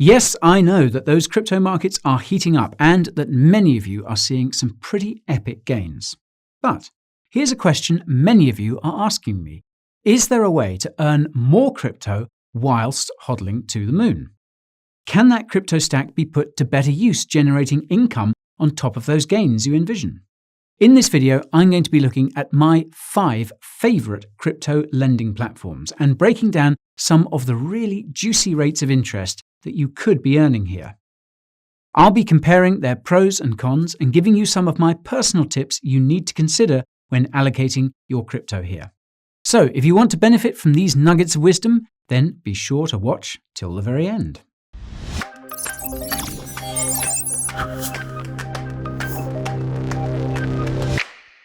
Yes, I know that those crypto markets are heating up and that many of you are seeing some pretty epic gains. But here's a question many of you are asking me. Is there a way to earn more crypto whilst hodling to the moon? Can that crypto stack be put to better use generating income on top of those gains you envision? In this video, I'm going to be looking at my 5 favorite crypto lending platforms and breaking down some of the really juicy rates of interest that you could be earning here. I'll be comparing their pros and cons and giving you some of my personal tips you need to consider when allocating your crypto here. So if you want to benefit from these nuggets of wisdom, then be sure to watch till the very end.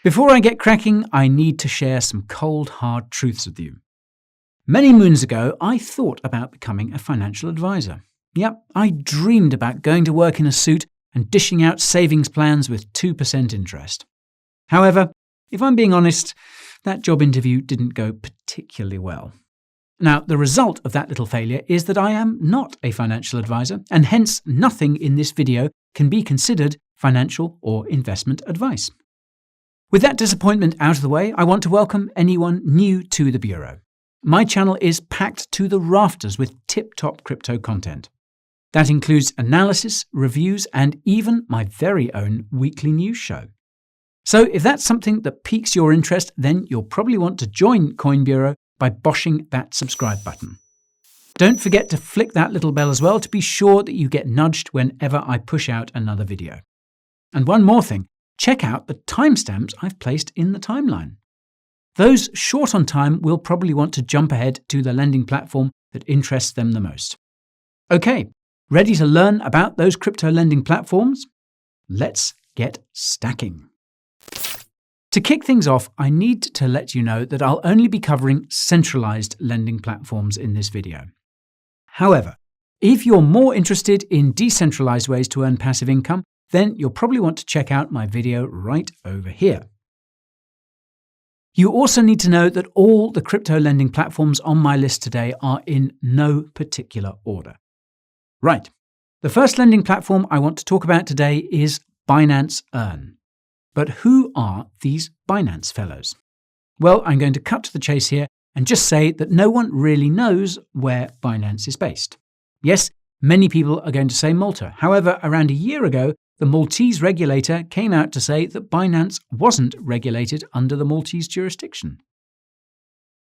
Before I get cracking, I need to share some cold, hard truths with you. Many moons ago, I thought about becoming a financial advisor. Yep, I dreamed about going to work in a suit and dishing out savings plans with 2% interest. However, if I'm being honest, that job interview didn't go particularly well. Now, the result of that little failure is that I am not a financial advisor, and hence nothing in this video can be considered financial or investment advice. With that disappointment out of the way, I want to welcome anyone new to the Bureau. My channel is packed to the rafters with tip-top crypto content. That includes analysis, reviews, and even my very own weekly news show. So if that's something that piques your interest, then you'll probably want to join Coin Bureau by boshing that subscribe button. Don't forget to flick that little bell as well to be sure that you get nudged whenever I push out another video. And one more thing, check out the timestamps I've placed in the timeline. Those short on time will probably want to jump ahead to the lending platform that interests them the most. Okay, ready to learn about those crypto lending platforms? Let's get stacking. To kick things off, I need to let you know that I'll only be covering centralized lending platforms in this video. However, if you're more interested in decentralized ways to earn passive income, then you'll probably want to check out my video right over here. You also need to know that all the crypto lending platforms on my list today are in no particular order. Right, the first lending platform I want to talk about today is Binance Earn. But who are these Binance fellows? Well, I'm going to cut to the chase here and just say that no one really knows where Binance is based. Yes, many people are going to say Malta. However, around a year ago, the Maltese regulator came out to say that Binance wasn't regulated under the Maltese jurisdiction.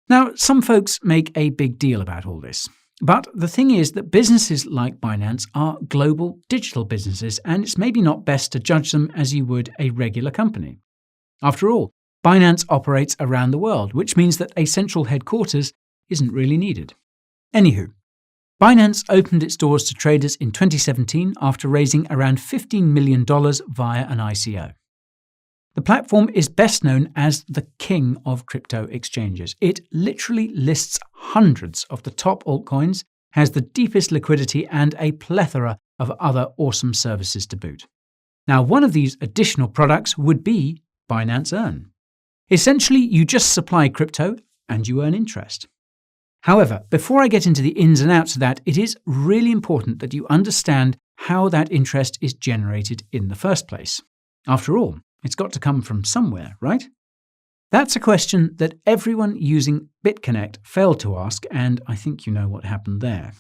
Now, some folks make a big deal about all this. But the thing is that businesses like Binance are global digital businesses, and it's maybe not best to judge them as you would a regular company. After all, Binance operates around the world, which means that a central headquarters isn't really needed. Anywho, Binance opened its doors to traders in 2017 after raising around $15 million via an ICO. The platform is best known as the king of crypto exchanges. It literally lists hundreds of the top altcoins, has the deepest liquidity, and a plethora of other awesome services to boot. Now, one of these additional products would be Binance Earn. Essentially, you just supply crypto and you earn interest. However, before I get into the ins and outs of that, it is really important that you understand how that interest is generated in the first place. After all, it's got to come from somewhere, right? That's a question that everyone using BitConnect failed to ask, and I think you know what happened there.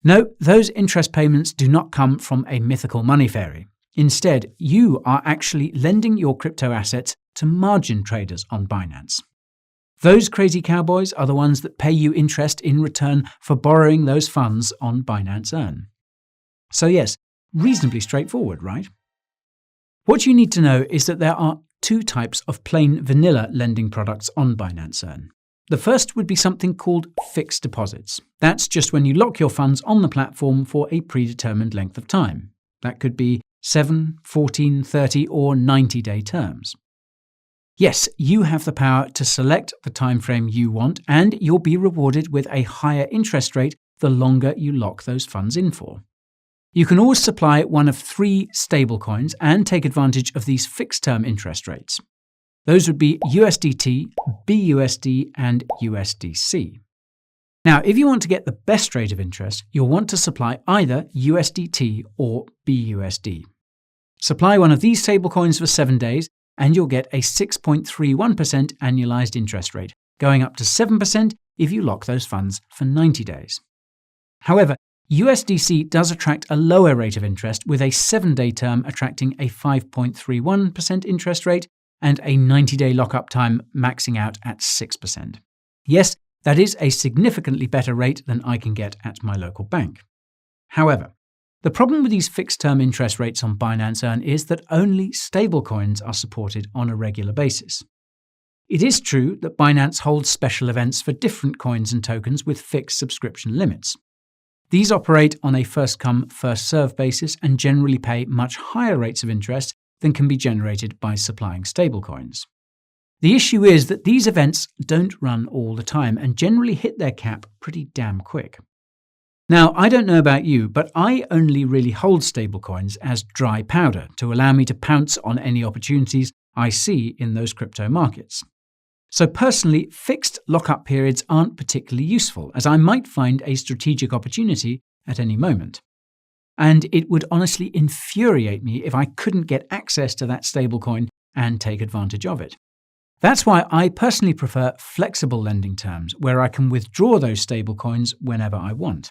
No, those interest payments do not come from a mythical money fairy. Instead, you are actually lending your crypto assets to margin traders on Binance. Those crazy cowboys are the ones that pay you interest in return for borrowing those funds on Binance Earn. So yes, reasonably straightforward, right? What you need to know is that there are 2 types of plain vanilla lending products on Binance Earn. The first would be something called fixed deposits. That's just when you lock your funds on the platform for a predetermined length of time. That could be 7, 14, 30, or 90-day terms. Yes, you have the power to select the time frame you want, and you'll be rewarded with a higher interest rate the longer you lock those funds in for. You can always supply one of 3 stablecoins and take advantage of these fixed-term interest rates. Those would be USDT, BUSD, and USDC. Now, if you want to get the best rate of interest, you'll want to supply either USDT or BUSD. Supply one of these stablecoins for 7 days, and you'll get a 6.31% annualized interest rate, going up to 7% if you lock those funds for 90 days. However, USDC does attract a lower rate of interest, with a 7-day term attracting a 5.31% interest rate and a 90-day lockup time maxing out at 6%. Yes, that is a significantly better rate than I can get at my local bank. However, the problem with these fixed-term interest rates on Binance Earn is that only stablecoins are supported on a regular basis. It is true that Binance holds special events for different coins and tokens with fixed subscription limits. These operate on a first-come, first-served basis and generally pay much higher rates of interest than can be generated by supplying stablecoins. The issue is that these events don't run all the time and generally hit their cap pretty damn quick. Now, I don't know about you, but I only really hold stablecoins as dry powder to allow me to pounce on any opportunities I see in those crypto markets. So personally, fixed lockup periods aren't particularly useful, as I might find a strategic opportunity at any moment. And it would honestly infuriate me if I couldn't get access to that stablecoin and take advantage of it. That's why I personally prefer flexible lending terms, where I can withdraw those stablecoins whenever I want.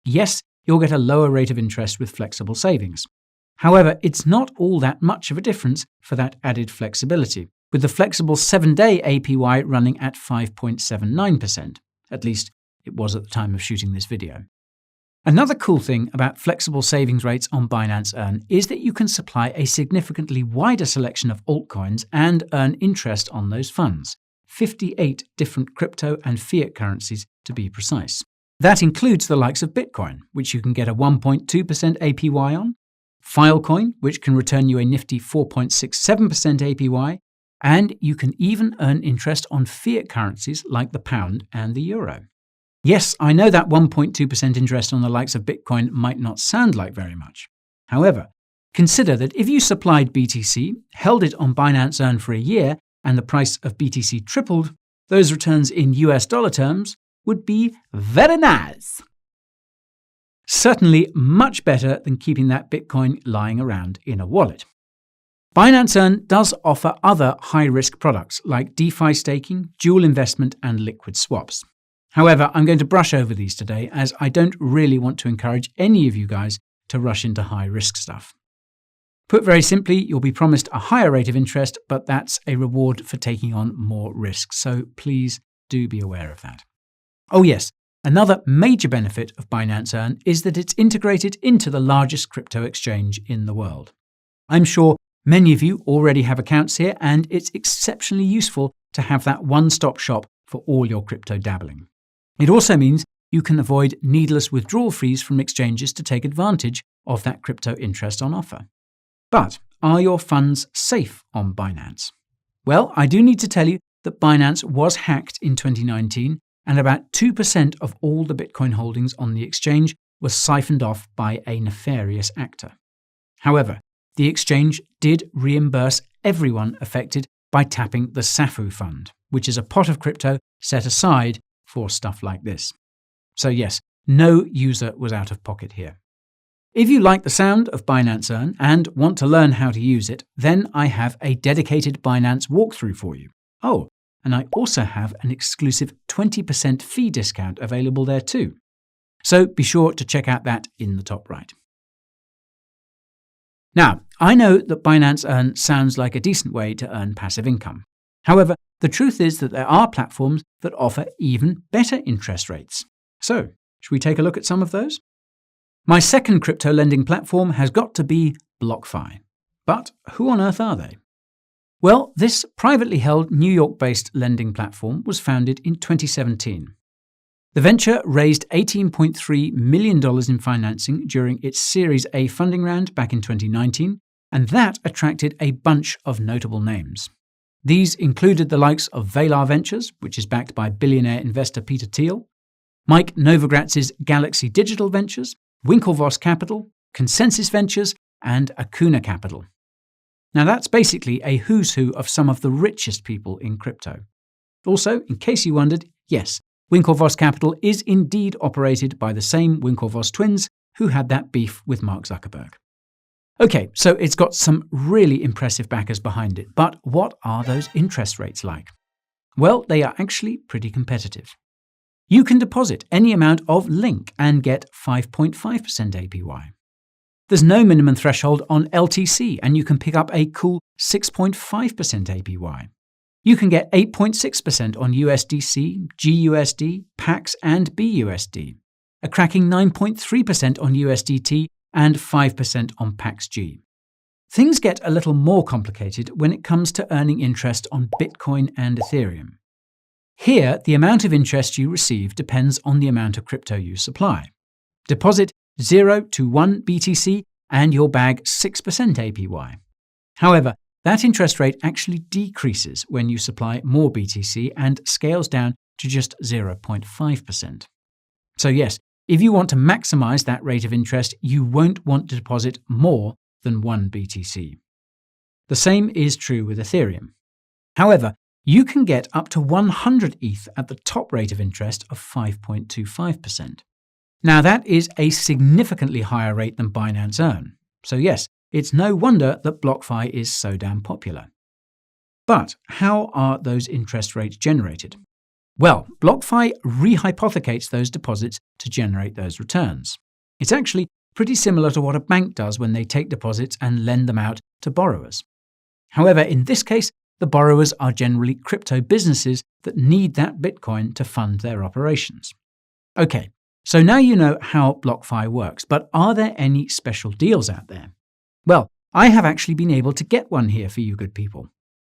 Yes, you'll get a lower rate of interest with flexible savings. However, it's not all that much of a difference for that added flexibility, with the flexible 7-day APY running at 5.79%. At least it was at the time of shooting this video. Another cool thing about flexible savings rates on Binance Earn is that you can supply a significantly wider selection of altcoins and earn interest on those funds, 58 different crypto and fiat currencies to be precise. That includes the likes of Bitcoin, which you can get a 1.2% APY on, Filecoin, which can return you a nifty 4.67% APY, and you can even earn interest on fiat currencies like the pound and the euro. Yes, I know that 1.2% interest on the likes of Bitcoin might not sound like very much. However, consider that if you supplied BTC, held it on Binance Earn for a year, and the price of BTC tripled, those returns in US dollar terms would be very nice. Certainly much better than keeping that Bitcoin lying around in a wallet. Binance Earn does offer other high-risk products like DeFi staking, dual investment, and liquid swaps. However, I'm going to brush over these today, as I don't really want to encourage any of you guys to rush into high-risk stuff. Put very simply, you'll be promised a higher rate of interest, but that's a reward for taking on more risk, so please do be aware of that. Oh yes, another major benefit of Binance Earn is that it's integrated into the largest crypto exchange in the world. I'm sure many of you already have accounts here, and it's exceptionally useful to have that one-stop shop for all your crypto dabbling. It also means you can avoid needless withdrawal fees from exchanges to take advantage of that crypto interest on offer. But are your funds safe on Binance? Well, I do need to tell you that Binance was hacked in 2019, and about 2% of all the Bitcoin holdings on the exchange was siphoned off by a nefarious actor. However, the exchange did reimburse everyone affected by tapping the SAFU fund, which is a pot of crypto set aside for stuff like this. So yes, no user was out of pocket here. If you like the sound of Binance Earn and want to learn how to use it, then I have a dedicated Binance walkthrough for you. Oh, and I also have an exclusive 20% fee discount available there too. So be sure to check out that in the top right. Now, I know that Binance Earn sounds like a decent way to earn passive income. However, the truth is that there are platforms that offer even better interest rates. So, should we take a look at some of those? My second crypto lending platform has got to be BlockFi. But who on earth are they? Well, this privately held New York-based lending platform was founded in 2017. The venture raised $18.3 million in financing during its Series A funding round back in 2019, and that attracted a bunch of notable names. These included the likes of Valar Ventures, which is backed by billionaire investor Peter Thiel, Mike Novogratz's Galaxy Digital Ventures, Winklevoss Capital, Consensus Ventures, and Acuna Capital. Now that's basically a who's who of some of the richest people in crypto. Also, in case you wondered, yes, Winklevoss Capital is indeed operated by the same Winklevoss twins who had that beef with Mark Zuckerberg. Okay, so it's got some really impressive backers behind it, but what are those interest rates like? Well, they are actually pretty competitive. You can deposit any amount of Link and get 5.5% APY. There's no minimum threshold on LTC, and you can pick up a cool 6.5% APY. You can get 8.6% on USDC, GUSD, PAX, and BUSD, a cracking 9.3% on USDT, and 5% on PAX-G. Things get a little more complicated when it comes to earning interest on Bitcoin and Ethereum. Here, the amount of interest you receive depends on the amount of crypto you supply. Deposit 0 to 1 BTC and you'll bag 6% APY. However, that interest rate actually decreases when you supply more BTC and scales down to just 0.5%. So yes, if you want to maximize that rate of interest, you won't want to deposit more than 1 BTC. The same is true with Ethereum. However, you can get up to 100 ETH at the top rate of interest of 5.25%. Now that is a significantly higher rate than Binance Earn. So yes, it's no wonder that BlockFi is so damn popular. But how are those interest rates generated? Well, BlockFi rehypothecates those deposits to generate those returns. It's actually pretty similar to what a bank does when they take deposits and lend them out to borrowers. However, in this case, the borrowers are generally crypto businesses that need that Bitcoin to fund their operations. Okay, so now you know how BlockFi works, but are there any special deals out there? Well, I have actually been able to get one here for you good people.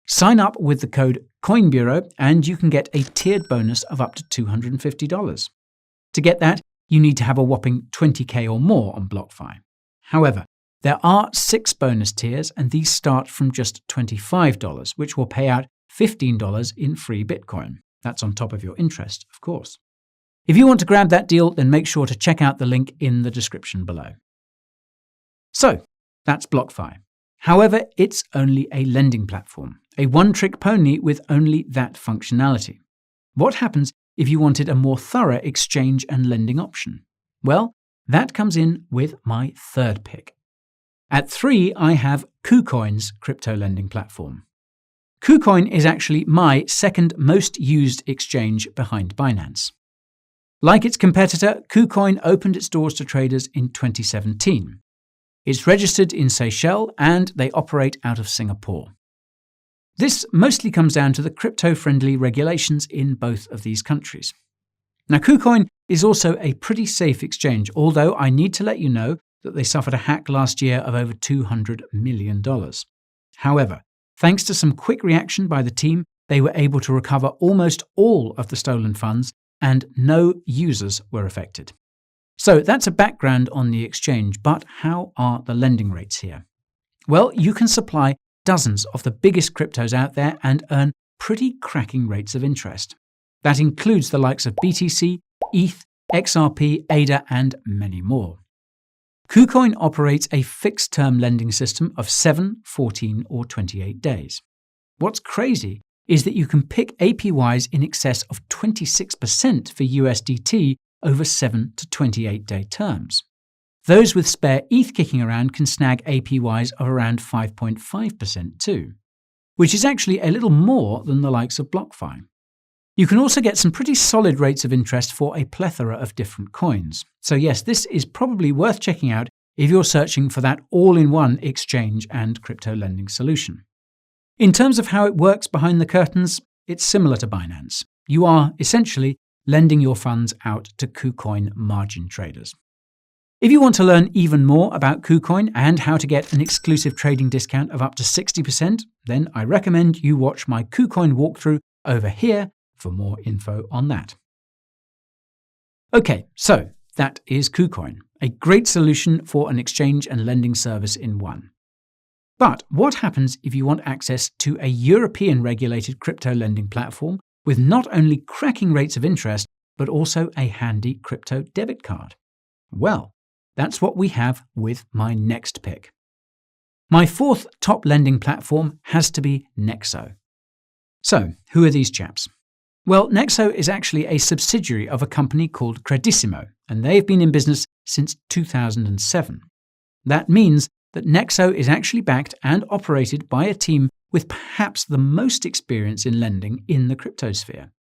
Sign up with the code CoinBureau and you can get a tiered bonus of up to $250. To get that, you need to have a whopping 20k or more on BlockFi. However, there are 6 bonus tiers and these start from just $25, which will pay out $15 in free Bitcoin. That's on top of your interest, of course. If you want to grab that deal, then make sure to check out the link in the description below. So, that's BlockFi. However, it's only a lending platform, a one-trick pony with only that functionality. What happens if you wanted a more thorough exchange and lending option? Well, that comes in with my third pick. At 3, I have Kucoin's crypto lending platform. Kucoin is actually my second most used exchange behind Binance. Like its competitor, Kucoin opened its doors to traders in 2017. It's registered in Seychelles and they operate out of Singapore. This mostly comes down to the crypto-friendly regulations in both of these countries. Now, Kucoin is also a pretty safe exchange, although I need to let you know that they suffered a hack last year of over $200 million. However, thanks to some quick reaction by the team, they were able to recover almost all of the stolen funds and no users were affected. So that's a background on the exchange, but how are the lending rates here? Well, you can supply dozens of the biggest cryptos out there and earn pretty cracking rates of interest. That includes the likes of BTC, ETH, XRP, ADA, and many more. Kucoin operates a fixed-term lending system of 7, 14, or 28 days. What's crazy is that you can pick APYs in excess of 26% for USDT over 7 to 28-day terms. Those with spare ETH kicking around can snag APYs of around 5.5% too, which is actually a little more than the likes of BlockFi. You can also get some pretty solid rates of interest for a plethora of different coins. So yes, this is probably worth checking out if you're searching for that all-in-one exchange and crypto lending solution. In terms of how it works behind the curtains, it's similar to Binance. You are essentially lending your funds out to Kucoin margin traders. If you want to learn even more about Kucoin and how to get an exclusive trading discount of up to 60%, then I recommend you watch my Kucoin walkthrough over here for more info on that. Okay, so that is Kucoin, a great solution for an exchange and lending service in one. But what happens if you want access to a European regulated crypto lending platform with not only cracking rates of interest, but also a handy crypto debit card? Well, that's what we have with my next pick. My fourth top lending platform has to be Nexo. So, who are these chaps? Well, Nexo is actually a subsidiary of a company called Credissimo, and they've been in business since 2007. That means that Nexo is actually backed and operated by a team with perhaps the most experience in lending in the cryptosphere.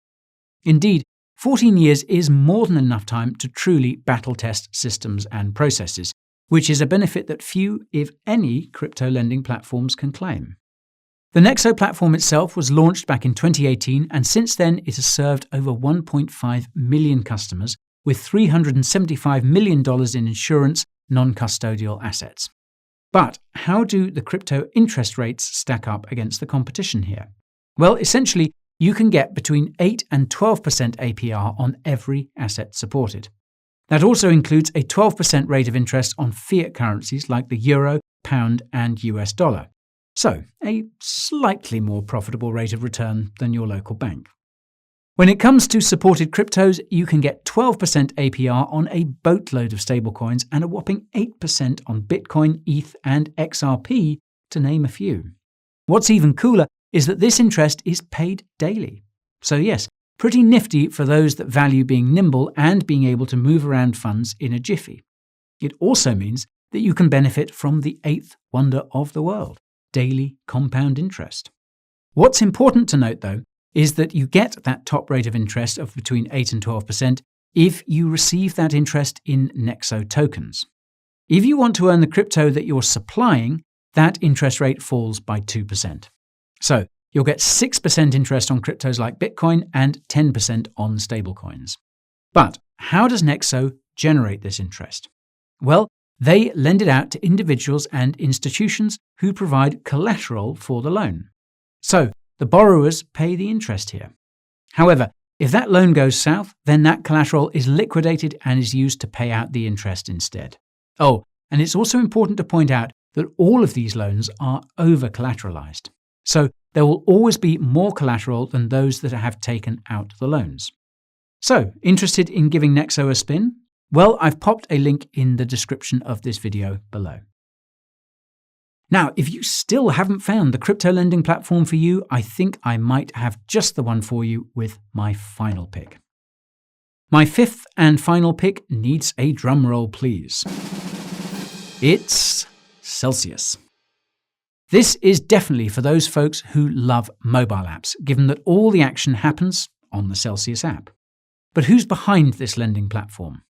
Indeed, 14 years is more than enough time to truly battle test systems and processes, which is a benefit that few, if any, crypto lending platforms can claim. The Nexo platform itself was launched back in 2018, and since then it has served over 1.5 million customers with $375 million in insurance non-custodial assets. But how do the crypto interest rates stack up against the competition here? Well, essentially, you can get between 8 and 12% APR on every asset supported. That also includes a 12% rate of interest on fiat currencies like the euro, pound, and US dollar. So, a slightly more profitable rate of return than your local bank. When it comes to supported cryptos, you can get 12% APR on a boatload of stablecoins and a whopping 8% on Bitcoin, ETH, and XRP, to name a few. What's even cooler is that this interest is paid daily. So yes, pretty nifty for those that value being nimble and being able to move around funds in a jiffy. It also means that you can benefit from the eighth wonder of the world, daily compound interest. What's important to note, though, is that you get that top rate of interest of between 8 and 12% if you receive that interest in Nexo tokens. If you want to earn the crypto that you're supplying, that interest rate falls by 2%. So you'll get 6% interest on cryptos like Bitcoin and 10% on stablecoins. But how does Nexo generate this interest? Well, they lend it out to individuals and institutions who provide collateral for the loan. So the borrowers pay the interest here. However, if that loan goes south, then that collateral is liquidated and is used to pay out the interest instead. Oh, and it's also important to point out that all of these loans are over-collateralized. So there will always be more collateral than those that have taken out the loans. So, interested in giving Nexo a spin? Well, I've popped a link in the description of this video below. Now, if you still haven't found the crypto lending platform for you, I think I might have just the one for you with my final pick. My fifth and final pick needs a drum roll, please. It's Celsius. This is definitely for those folks who love mobile apps, given that all the action happens on the Celsius app. But who's behind this lending platform?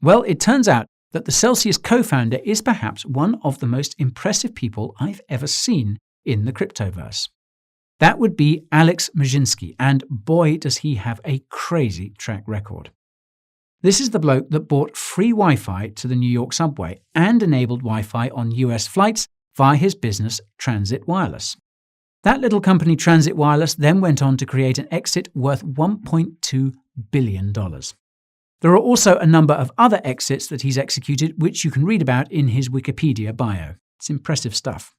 Well, it turns out that the Celsius co-founder is perhaps one of the most impressive people I've ever seen in the cryptoverse. That would be Alex Mrzyński, and boy does he have a crazy track record. This is the bloke that bought free Wi-Fi to the New York subway and enabled Wi-Fi on US flights via his business Transit Wireless. That little company Transit Wireless then went on to create an exit worth $1.2 billion. There are also a number of other exits that he's executed, which you can read about in his Wikipedia bio. It's impressive stuff.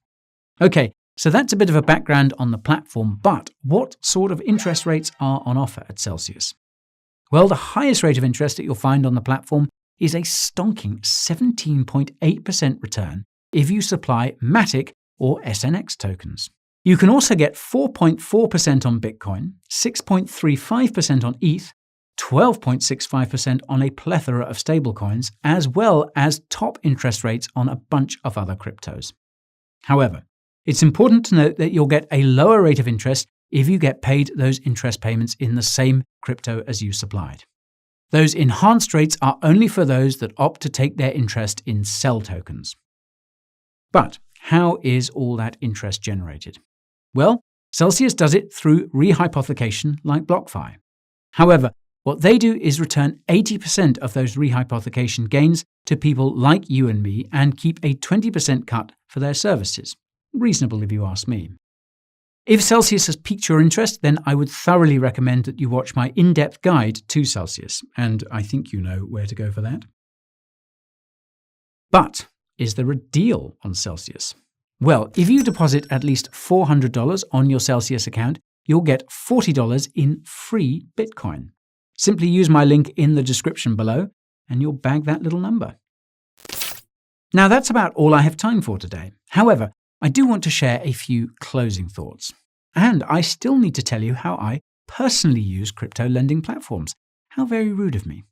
Okay, so that's a bit of a background on the platform, but what sort of interest rates are on offer at Celsius? Well, the highest rate of interest that you'll find on the platform is a stonking 17.8% return if you supply Matic or SNX tokens. You can also get 4.4% on Bitcoin, 6.35% on ETH, 12.65% on a plethora of stablecoins, as well as top interest rates on a bunch of other cryptos. However, it's important to note that you'll get a lower rate of interest if you get paid those interest payments in the same crypto as you supplied. Those enhanced rates are only for those that opt to take their interest in CEL tokens. But how is all that interest generated? Well, Celsius does it through rehypothecation like BlockFi. However, what they do is return 80% of those rehypothecation gains to people like you and me and keep a 20% cut for their services. Reasonable if you ask me. If Celsius has piqued your interest, then I would thoroughly recommend that you watch my in-depth guide to Celsius, and I think you know where to go for that. But is there a deal on Celsius? Well, if you deposit at least $400 on your Celsius account, you'll get $40 in free Bitcoin. Simply use my link in the description below, and you'll bag that little number. Now, that's about all I have time for today. However, I do want to share a few closing thoughts. And I still need to tell you how I personally use crypto lending platforms. How very rude of me.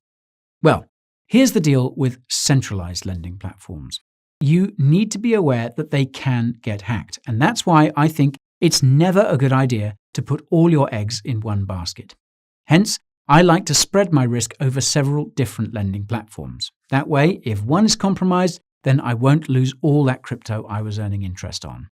Well, here's the deal with centralized lending platforms. You need to be aware that they can get hacked, and that's why I think it's never a good idea to put all your eggs in one basket. Hence, I like to spread my risk over several different lending platforms. That way, if one is compromised, then I won't lose all that crypto I was earning interest on.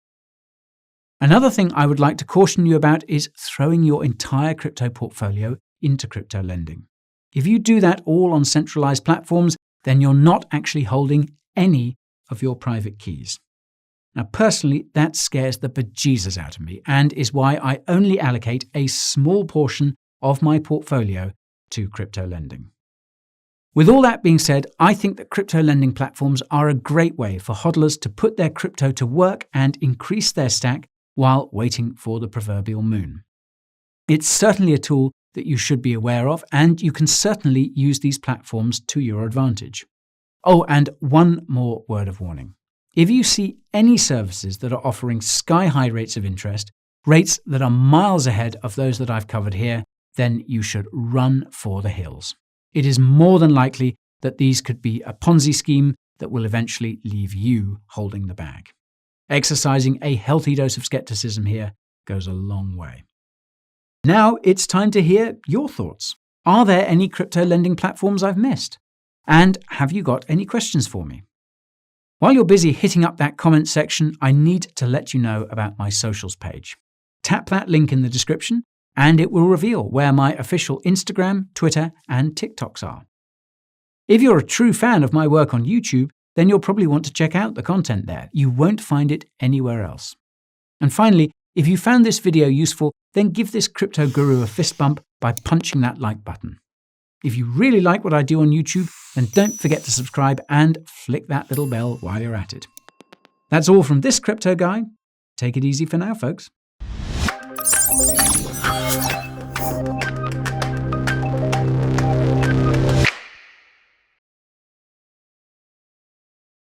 Another thing I would like to caution you about is throwing your entire crypto portfolio into crypto lending. If you do that all on centralized platforms, then you're not actually holding any of your private keys. Now, personally, that scares the bejesus out of me and is why I only allocate a small portion of my portfolio to crypto lending. With all that being said, I think that crypto lending platforms are a great way for hodlers to put their crypto to work and increase their stack while waiting for the proverbial moon. It's certainly a tool that you should be aware of, and you can certainly use these platforms to your advantage. Oh, and one more word of warning. If you see any services that are offering sky-high rates of interest, rates that are miles ahead of those that I've covered here, then you should run for the hills. It is more than likely that these could be a Ponzi scheme that will eventually leave you holding the bag. Exercising a healthy dose of skepticism here goes a long way. Now it's time to hear your thoughts. Are there any crypto lending platforms I've missed? And have you got any questions for me? While you're busy hitting up that comment section, I need to let you know about my socials page. Tap that link in the description and it will reveal where my official Instagram, Twitter, and TikToks are. If you're a true fan of my work on YouTube, then you'll probably want to check out the content there. You won't find it anywhere else. And finally, if you found this video useful, then give this crypto guru a fist bump by punching that like button. If you really like what I do on YouTube, then don't forget to subscribe and flick that little bell while you're at it. That's all from this crypto guy. Take it easy for now, folks.